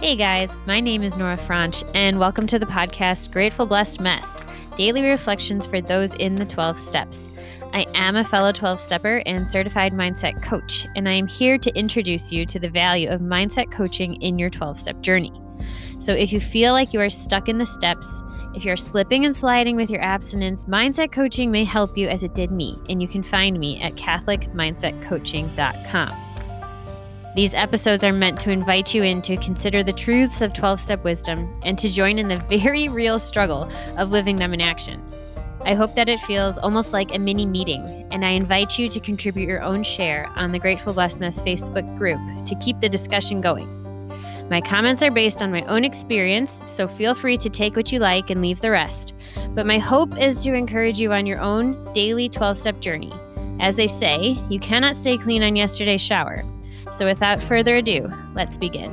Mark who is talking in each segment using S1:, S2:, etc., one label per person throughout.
S1: Hey guys, my name is Nora Franche, and welcome to the podcast Grateful Blessed Mess, daily reflections for those in the 12 steps. I am a fellow 12-stepper and certified mindset coach, and I am here to introduce you to the value of mindset coaching in your 12-step journey. So if you feel like you are stuck in the steps, if you're slipping and sliding with your abstinence, mindset coaching may help you as it did me, and you can find me at catholicmindsetcoaching.com. These episodes are meant to invite you in to consider the truths of 12-step wisdom and to join in the very real struggle of living them in action. I hope that it feels almost like a mini meeting, and I invite you to contribute your own share on the Grateful Blessedness Facebook group to keep the discussion going. My comments are based on my own experience, so feel free to take what you like and leave the rest. But my hope is to encourage you on your own daily 12-step journey. As they say, you cannot stay clean on yesterday's shower. So without further ado, let's begin.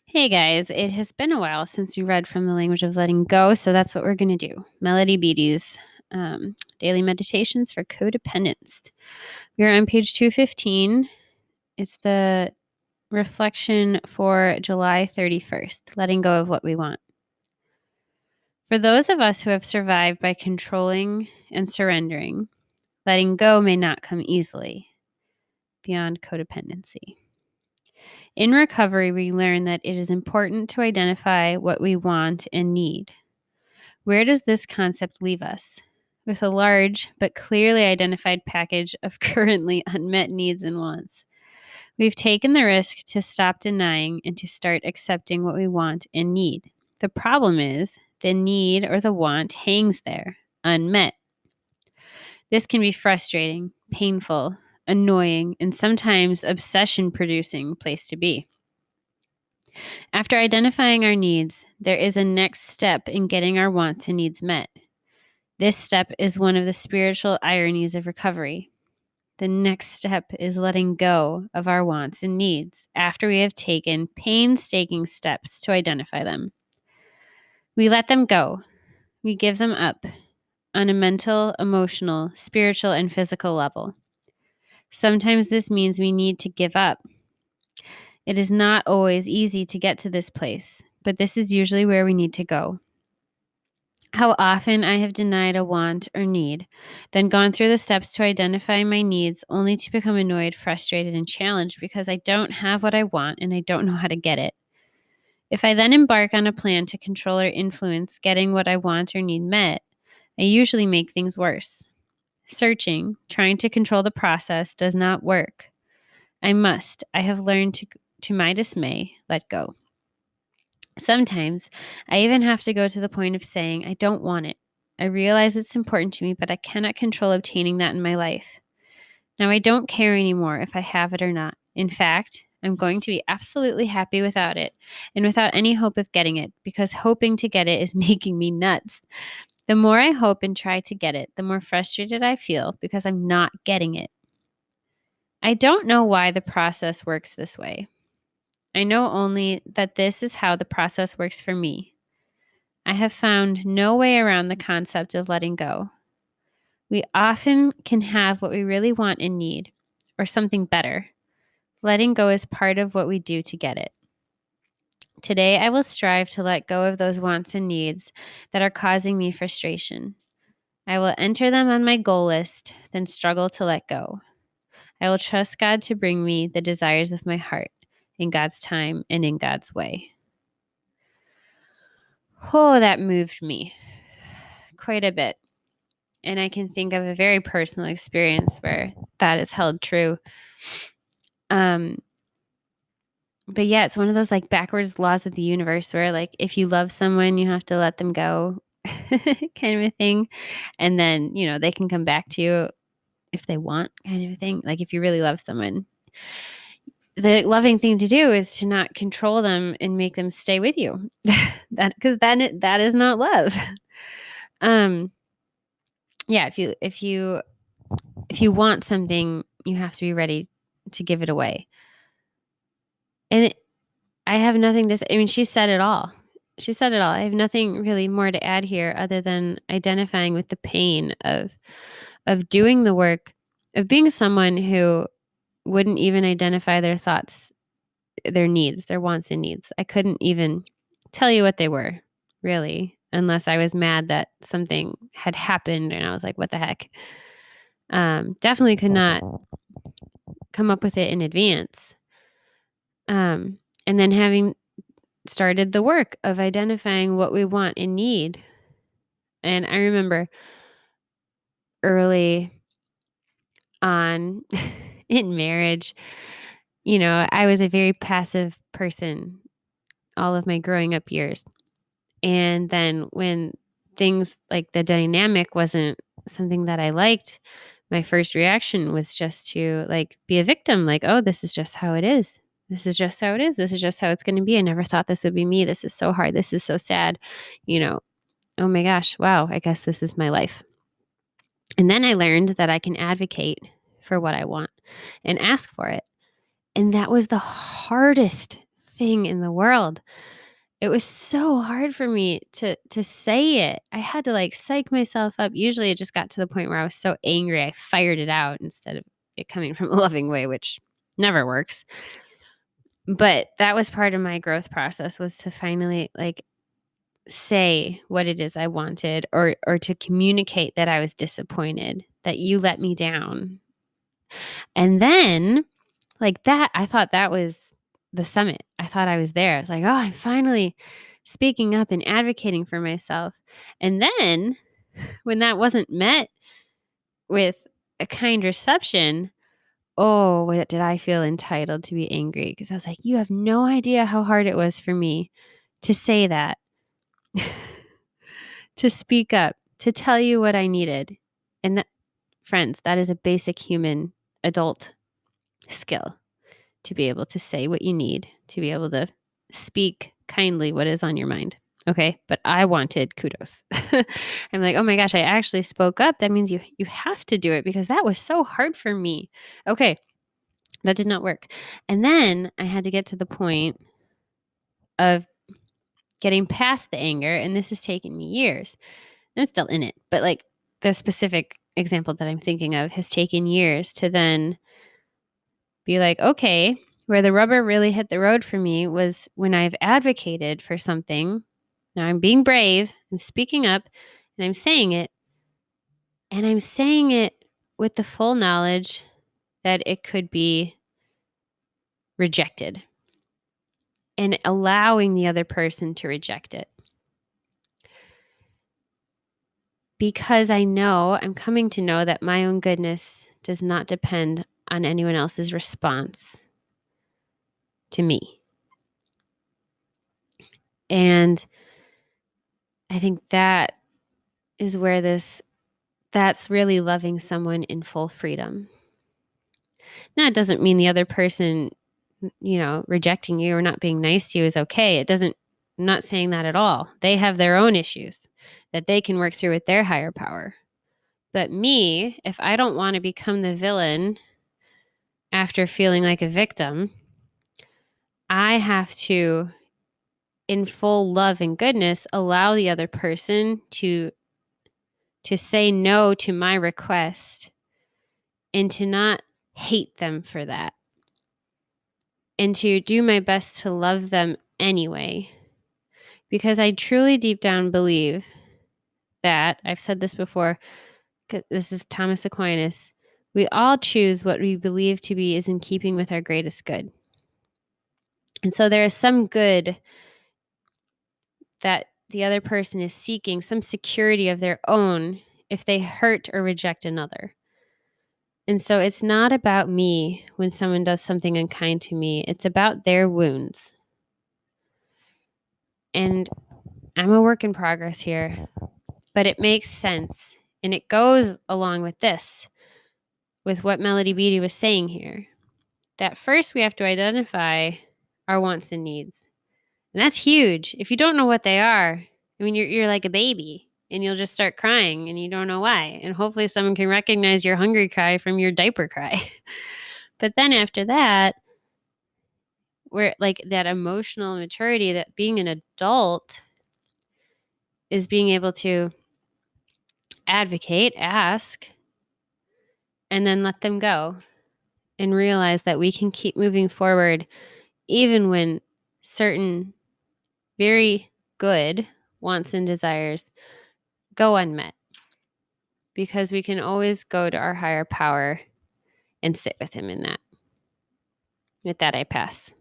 S1: Hey guys, it has been a while since we read from the language of letting go, so that's what we're going to do. Melody Beattie's Daily Meditations for Codependence. We are on page 215. It's the reflection for July 31st, letting go of what we want. For those of us who have survived by controlling and surrendering, letting go may not come easily beyond codependency. In recovery, we learn that it is important to identify what we want and need. Where does this concept leave us? With a large but clearly identified package of currently unmet needs and wants. We've taken the risk to stop denying and to start accepting what we want and need. The problem is the need or the want hangs there, unmet. This can be frustrating, painful, annoying, and sometimes obsession-producing place to be. After identifying our needs, there is a next step in getting our wants and needs met. This step is one of the spiritual ironies of recovery. The next step is letting go of our wants and needs after we have taken painstaking steps to identify them. We let them go. We give them up on a mental, emotional, spiritual, and physical level. Sometimes this means we need to give up. It is not always easy to get to this place, but this is usually where we need to go. How often I have denied a want or need, then gone through the steps to identify my needs only to become annoyed, frustrated, and challenged because I don't have what I want and I don't know how to get it. If I then embark on a plan to control or influence getting what I want or need met, I usually make things worse. Searching, trying to control the process does not work. I have learned to my dismay, let go. Sometimes I even have to go to the point of saying, I don't want it. I realize it's important to me, but I cannot control obtaining that in my life. Now I don't care anymore if I have it or not. In fact, I'm going to be absolutely happy without it and without any hope of getting it, because hoping to get it is making me nuts. The more I hope and try to get it, the more frustrated I feel because I'm not getting it. I don't know why the process works this way. I know only that this is how the process works for me. I have found no way around the concept of letting go. We often can have what we really want and need, or something better. Letting go is part of what we do to get it. Today, I will strive to let go of those wants and needs that are causing me frustration. I will enter them on my goal list, then struggle to let go. I will trust God to bring me the desires of my heart in God's time and in God's way. Oh, that moved me quite a bit. And I can think of a very personal experience where that is held true. But yeah, it's one of those like backwards laws of the universe where like if you love someone, you have to let them go kind of a thing. And then, they can come back to you if they want kind of a thing. Like if you really love someone, the loving thing to do is to not control them and make them stay with you. Because then that is not love. Yeah, if you want something, you have to be ready to give it away. And I have nothing to say. I mean, she said it all. I have nothing really more to add here other than identifying with the pain of doing the work, of being someone who wouldn't even identify their thoughts, their needs, their wants and needs. I couldn't even tell you what they were, really, unless I was mad that something had happened and I was like, what the heck? Definitely could not come up with it in advance. And then having started the work of identifying what we want and need. And I remember early on in marriage, I was a very passive person all of my growing up years. And then when things like the dynamic wasn't something that I liked, my first reaction was just to like be a victim, like, oh, this is just how it is. This is just how it is. This is just how it's going to be. I never thought this would be me. This is so hard. This is so sad. Oh my gosh, wow, I guess this is my life. And then I learned that I can advocate for what I want and ask for it. And that was the hardest thing in the world. It was so hard for me to say it. I had to like psych myself up. Usually it just got to the point where I was so angry, I fired it out instead of it coming from a loving way, which never works. But that was part of my growth process, was to finally like say what it is I wanted, or to communicate that I was disappointed, that you let me down. And then like that, I thought that was the summit. I thought I was there. I was like, oh, I'm finally speaking up and advocating for myself. And then when that wasn't met with a kind reception, oh, did I feel entitled to be angry? Because I was like, you have no idea how hard it was for me to say that, to speak up, to tell you what I needed. And that, friends, that is a basic human adult skill, to be able to say what you need, to be able to speak kindly what is on your mind. Okay. But I wanted kudos. I'm like, oh my gosh, I actually spoke up. That means you have to do it, because that was so hard for me. Okay. That did not work. And then I had to get to the point of getting past the anger. And this has taken me years. And I'm still in it. But like the specific example that I'm thinking of has taken years to then be like, okay, where the rubber really hit the road for me was when I've advocated for something. Now I'm being brave, I'm speaking up, and I'm saying it. And I'm saying it with the full knowledge that it could be rejected, and allowing the other person to reject it. Because I'm coming to know that my own goodness does not depend on anyone else's response to me. And I think that is where that's really loving someone in full freedom. Now, it doesn't mean the other person, rejecting you or not being nice to you is okay. I'm not saying that at all. They have their own issues that they can work through with their higher power. But me, if I don't want to become the villain after feeling like a victim, I have to, in full love and goodness, allow the other person to say no to my request, and to not hate them for that, and to do my best to love them anyway. Because I truly deep down believe that, I've said this before, this is Thomas Aquinas, we all choose what we believe to be is in keeping with our greatest good. And so there is some good that the other person is seeking, some security of their own, if they hurt or reject another. And so it's not about me when someone does something unkind to me. It's about their wounds. And I'm a work in progress here, but it makes sense. And it goes along with this, with what Melody.The was saying here, that first we have to identify our wants and needs. And that's huge. If you don't know what they are, I mean, you're like a baby, and you'll just start crying and you don't know why. And hopefully someone can recognize your hungry cry from your diaper cry. But then after that, where like that emotional maturity, that being an adult is being able to advocate, ask, and then let them go. and realize that we can keep moving forward even when certain very good wants and desires go unmet, because we can always go to our higher power and sit with him in that. With that, I pass.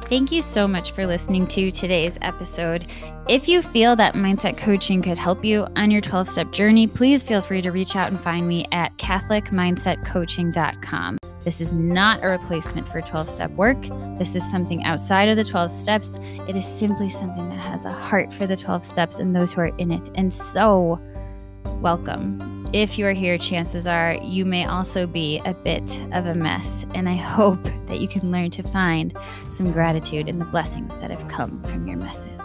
S2: Thank you so much for listening to today's episode. If you feel that mindset coaching could help you on your 12-step journey, please feel free to reach out and find me at catholicmindsetcoaching.com. This is not a replacement for 12-step work. This is something outside of the 12 steps. It is simply something that has a heart for the 12 steps and those who are in it. And so, welcome. If you are here, chances are you may also be a bit of a mess. And I hope that you can learn to find some gratitude in the blessings that have come from your messes.